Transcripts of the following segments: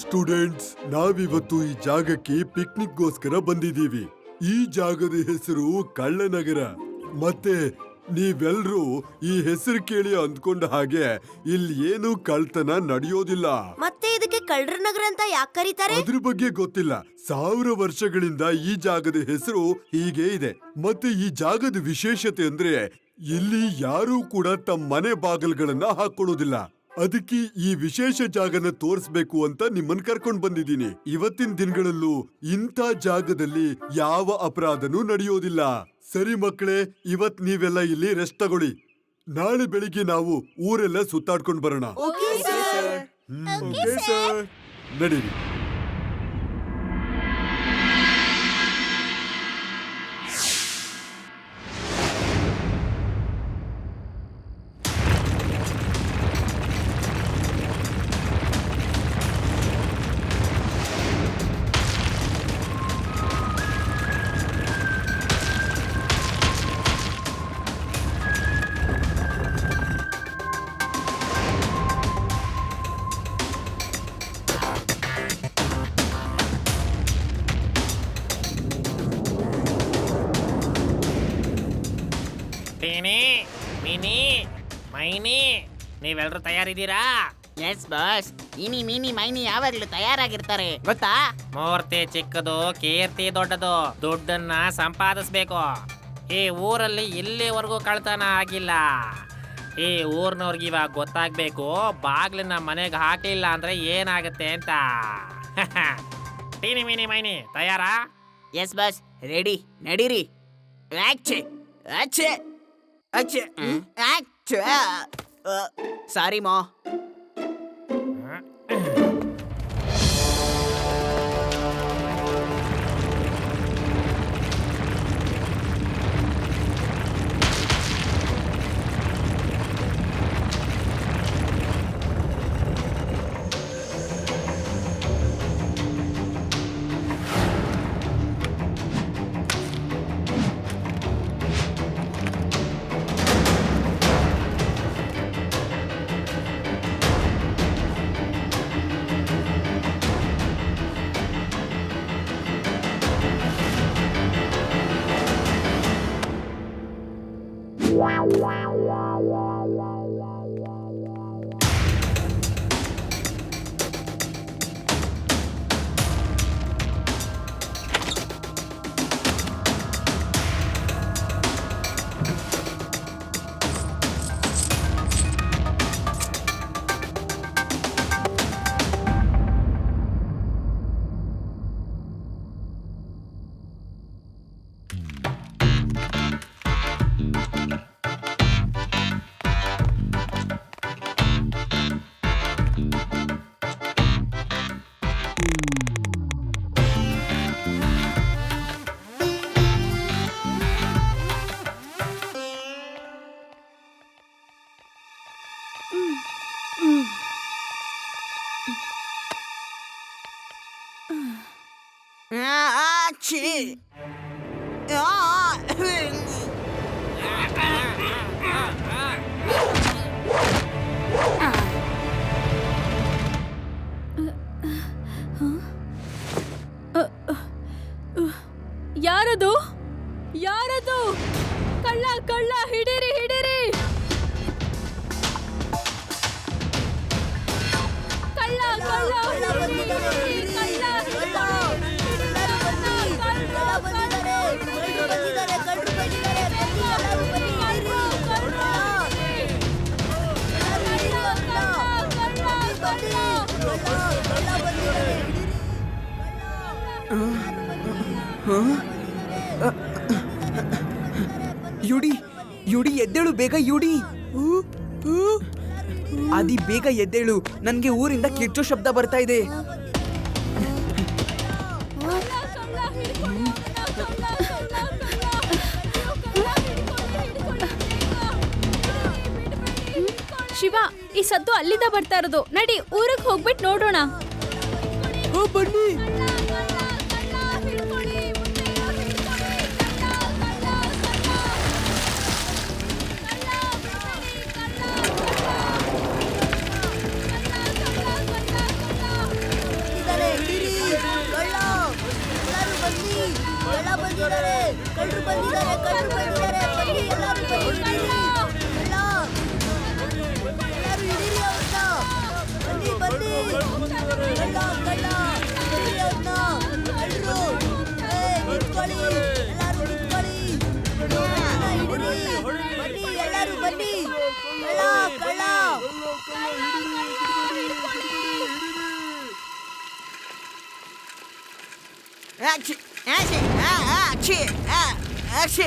Students, ನಾವಿವತ್ತು ಈ ಜಾಗಕ್ಕೆ ಪಿಕ್ನಿಕ್ಗೋಸ್ಕರ ಬಂದಿದ್ದೀವಿ. ಈ ಜಾಗದ ಹೆಸರು ಕಳ್ಳನಗರ. ಮತ್ತೆ ನೀವೆಲ್ರೂ ಈ ಹೆಸರು ಕೇಳಿ ಅಂದ್ಕೊಂಡ ಹಾಗೆ ಇಲ್ಲಿ ಏನು ಕಳ್ತನ ನಡೆಯೋದಿಲ್ಲ. ಮತ್ತೆ ಇದಕ್ಕೆ ಕಳ್ಳರ ನಗರ ಅಂತ ಯಾಕೆ ಕರೀತಾರೆ? ಅದ್ರ ಬಗ್ಗೆ ಗೊತ್ತಿಲ್ಲ. 1000 ವರ್ಷಗಳಿಂದ ಈ ಜಾಗದ ಹೆಸರು ಹೀಗೆ ಇದೆ. ಮತ್ತೆ ಈ ಜಾಗದ ವಿಶೇಷತೆ ಅಂದ್ರೆ ಇಲ್ಲಿ ಯಾರೂ ಕೂಡ ತಮ್ಮ ಮನೆ ಬಾಗಿಲುಗಳನ್ನ ಹಾಕೊಳ್ಳೋದಿಲ್ಲ. ಅದಕ್ಕೆ ಈ ವಿಶೇಷ ಜಾಗನ ತೋರಿಸ್ಬೇಕು ಅಂತ ನಿಮ್ಮನ್ ಕರ್ಕೊಂಡ್ ಬಂದಿದ್ದೀನಿ. ಇವತ್ತಿನ ದಿನಗಳಲ್ಲೂ ಇಂಥ ಜಾಗದಲ್ಲಿ ಯಾವ ಅಪರಾಧನೂ ನಡೆಯೋದಿಲ್ಲ. ಸರಿ ಮಕ್ಕಳೇ, ಇವತ್ ನೀವೆಲ್ಲ ಇಲ್ಲಿ ರೆಸ್ಟ್ ತಗೊಳ್ಳಿ. ನಾಳೆ ಬೆಳಿಗ್ಗೆ ನಾವು ಊರೆಲ್ಲ ಸುತ್ತಾಡ್ಕೊಂಡ್ ಬರೋಣ. Okay sir. ಓಕೆ ಸರ್, ನಡೀರಿ. ಟೀನಿ, ಮಿನಿ, ಮೈನಿ, ನೀವೆಲ್ಲರೂ ತಯಾರಿದ್ದೀರಾ? Yes boss. ಇನಿ ಮೀನಿ ಮೈನಿ ಯಾವಾಗ್ಲೂ ತಯಾರಾಗಿರ್ತಾರೆ ಗೊತ್ತಾ? ಮೂರ್ತಿ ಚಿಕ್ಕದು, ಕೀರ್ತಿ ದೊಡ್ಡದು. ದುಡ್ಡನ್ನ ಸಂಪಾದಿಸ್ಬೇಕು. ಈ ಊರಲ್ಲಿ ಇಲ್ಲಿವರೆಗೂ ಕಳ್ತನ ಆಗಿಲ್ಲ. ಈ ಊರ್ನವ್ರಿಗೆ ಇವಾಗ ಗೊತ್ತಾಗ್ಬೇಕು, ಬಾಗ್ಲನ್ನ ಮನೆಗೆ ಹಾಕ್ಲಿಲ್ಲ ಅಂದ್ರೆ ಏನಾಗುತ್ತೆ ಅಂತ. ಟೀನಿ, ಮಿನಿ, ಮೈನಿ ತಯಾರಾ? Yes boss, ready. ನಡೀರಿ. ಆಚೆ ಆಚೆ ಆಚೆ ಆಚೆ. ಸಾರಿ ಮಾ. ಆಚೆ. ಯಾರದು? ಯಾರದು? ಕಳ್ಳ ಕಳ್ಳ, ಹಿಡೀರಿ ಹಿಡೀರಿ. ಕಳ್ಳ ಕಳ್ಳ, ಹಿಡೀರಿ. ಕಳ್ಳ ಯುಡಿ, ಯುಡಿ ಎದ್ದೇಳು ಬೇಗ. ಯುಡಿ, ಆದಿ ಬೇಗ ಎದ್ದೇಳು. ನನ್ಗೆ ಊರಿಂದ ಕಿರ್ಚೋ ಶಬ್ದ ಬರ್ತಾ ಇದೆ. ಶಿವ, ಈ ಸದ್ದು ಅಲ್ಲಿಂದ ಬರ್ತಾ ಇರೋದು. ನಡಿ, ಊರಿಗೆ ಹೋಗ್ಬಿಟ್ಟು ನೋಡೋಣ. ಬನ್ನಿ. ಬಂದಿದ್ದಾರೆ, ಕಳ್ಳರು ಬಂದಿದ್ದಾರೆ, ಕಳ್ಳರು ಬಂದಿದ್ದಾರೆ, ಬನ್ನಿ ಎಲ್ಲರೂ ಬನ್ನಿ. ಕಳ್ಳ. ಎಲ್ಲರೂ ಹಿಡೀರಿ ಅವ್ರನ್ನ. ಬನ್ನಿ ಬನ್ನಿ. ಕಳ್ಳ ಕಳ್ಳ ಹಿಡೀರಿ ಅವ್ರನ್ನ. ಕಳ್ಳರು. ನಿಂತ್ಕೊಳ್ಳಿ, ಎಲ್ಲರೂ ನಿಂತ್ಕೊಳ್ಳಿ. ಹಿಡೀರಿ. ಬನ್ನಿ ಎಲ್ಲರೂ ಬನ್ನಿ. ಕಳ್ಳ ಕಳ್ಳ. ಆಕ್ಷಿ ಆಕ್ಷಿ ಆಕ್ಷಿ ಆಕ್ಷಿ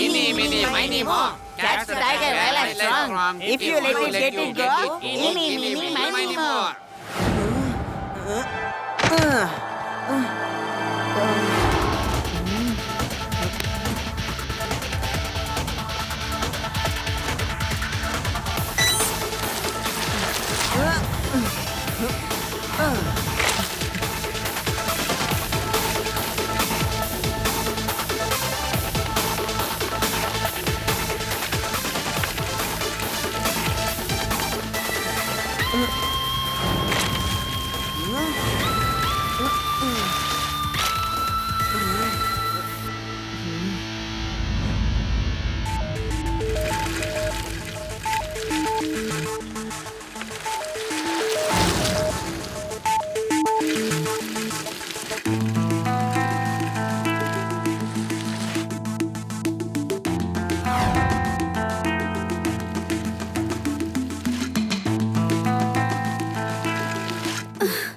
Eeny, meeny, miny, moe. Catch the tiger while I'm strong. If you let it go, eeny, meeny, miny, moe.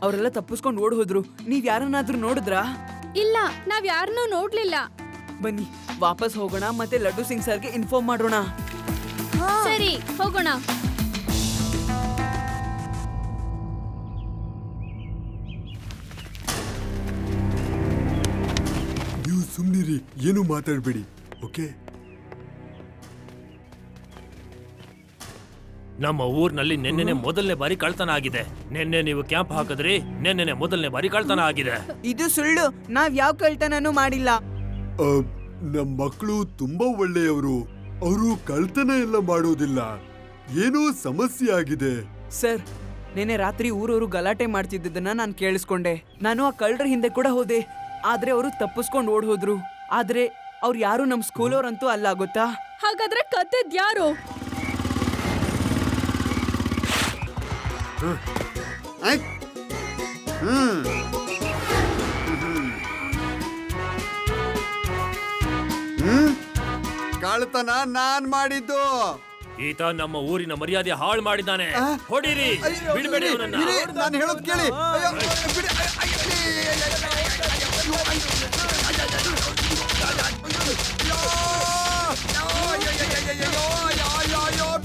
ಅವರೆಲ್ಲ ತಪ್ಪಿಸ್ಕೊಂಡು ಓಡ್ ಹೋದ್ರು. ನೀವ್ ಯಾರನ್ನಾದ್ರೂ ನೋಡಿದ್ರಾ? ಇಲ್ಲ, ನಾವ್ ಯಾರನ್ನೂ ನೋಡ್ಲಿಲ್ಲ. ಬನ್ನಿ ವಾಪಸ್ ಹೋಗೋಣ ಮತ್ತೆ ಲಡ್ಡು ಸಿಂಗ್ ಸರ್ಗೆ ಇನ್ಫಾರ್ಮ್ ಮಾಡೋಣ. ಸರಿ, ಹೋಗೋಣ. ನೀವು ಸುಮ್ನಿರಿ, ಏನು ಮಾತಾಡ್ಬೇಡಿ. ಓಕೆ, ನಮ್ಮ ಊರ್ನಲ್ಲಿ ನಿನ್ನೆನೆ ಮೊದಲನೇ ಬಾರಿ ಕಳ್ತನ ಆಗಿದೆ. ನಿನ್ನೆ ನೀವು ಕ್ಯಾಂಪ್ ಹಾಕಿದ್ರಿ, ನಿನ್ನೆನೆ ಮೊದಲನೇ ಬಾರಿ ಕಳ್ತನ ಆಗಿದೆ. ಇದು ಸುಳ್ಳು. ನಾವ್ ಯಾವ ಕಳ್ತನನೂ ಮಾಡಿಲ್ಲ. ನಮ್ ಮಕ್ಕಳು ತುಂಬಾ ಒಳ್ಳೆಯವರು. ಅವರು ಕಳ್ತನ ಎಲ್ಲ ಮಾಡೋದಿಲ್ಲ. ಏನೋ ಸಮಸ್ಯೆ ಆಗಿದೆ. ಸರ್, ನೆನ್ನೆ ರಾತ್ರಿ ಊರವರು ಗಲಾಟೆ ಮಾಡ್ತಿದ್ದನ್ನ ನಾನು ಕೇಳಿಸ್ಕೊಂಡೆ. ನಾನು ಆ ಕಳ್ಳರ ಹಿಂದೆ ಕೂಡ ಹೋದೆ, ಆದ್ರೆ ಅವರು ತಪ್ಪಿಸ್ಕೊಂಡು ಓಡ್ ಹೋದ್ರು. ಆದ್ರೆ ಅವ್ರು ಯಾರು ನಮ್ ಸ್ಕೂಲ್ ಅವ್ರಂತೂ ಅಲ್ಲ, ಗೊತ್ತಾ? ಹಾಗಾದ್ರೆ ಕದ್ದದ್ ಯಾರು? ಕಳ್ತನ ನಾನ್ ಮಾಡಿದ್ದು. ಈತ ನಮ್ಮ ಊರಿನ ಮರ್ಯಾದೆ ಹಾಳು ಮಾಡಿದ್ದಾನೆ. ಹೊಡಿರಿ, ಬಿಡ್ಬೇಡಿ ಅವನನ್ನ. ನಾನು ಹೇಳೋದ್ ಕೇಳಿ.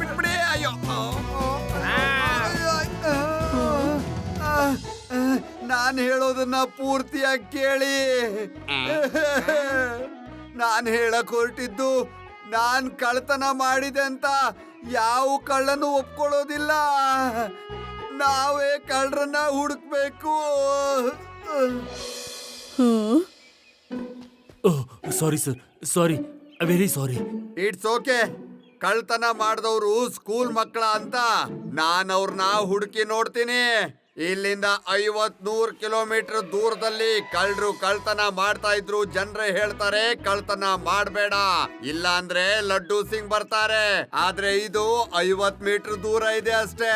ಬಿಟ್ಬಿಡಿ. ಅಯ್ಯೋ, ನಾನ್ ಹೇಳೋದನ್ನ ಪೂರ್ತಿಯಾಗಿ ಕೇಳಿ. ನಾನ್ ಹೇಳಕ್ ಹೊರಟಿದ್ದು, ನಾನ್ ಕಳ್ತನ ಮಾಡಿದೆ ಅಂತ ಯಾವ ಕಳ್ಳನು ಒಪ್ಕೊಳ್ಳೋದಿಲ್ಲ. ನಾವೇ ಕಳ್ಳರನ್ನ ಹುಡುಕ್ಬೇಕು. Sorry sir, sorry, very sorry. It's okay. ಕಳ್ತನ ಮಾಡಿದವರು ಸ್ಕೂಲ್ ಮಕ್ಕಳ ಅಂತ ನಾನ್ ಅವ್ರನ್ನ ಹುಡುಕಿ ನೋಡ್ತೀನಿ. ಇಲ್ಲಿಂದ 50-100 ಕಿಲೋಮೀಟರ್ ದೂರದಲ್ಲಿ ಕಳ್ಳರು ಕಳ್ತನ ಮಾಡ್ತಾ ಇದ್ರು. ಜನರೇ ಹೇಳ್ತಾರೆ ಕಳ್ತನ ಮಾಡಬೇಡ, ಇಲ್ಲ ಅಂದ್ರೆ ಲಡ್ಡು ಸಿಂಗ್ ಬರ್ತಾರೆ. ಆದ್ರೆ ಇದು 50 ಮೀಟರ್ ದೂರ ಇದೆ ಅಷ್ಟೇ.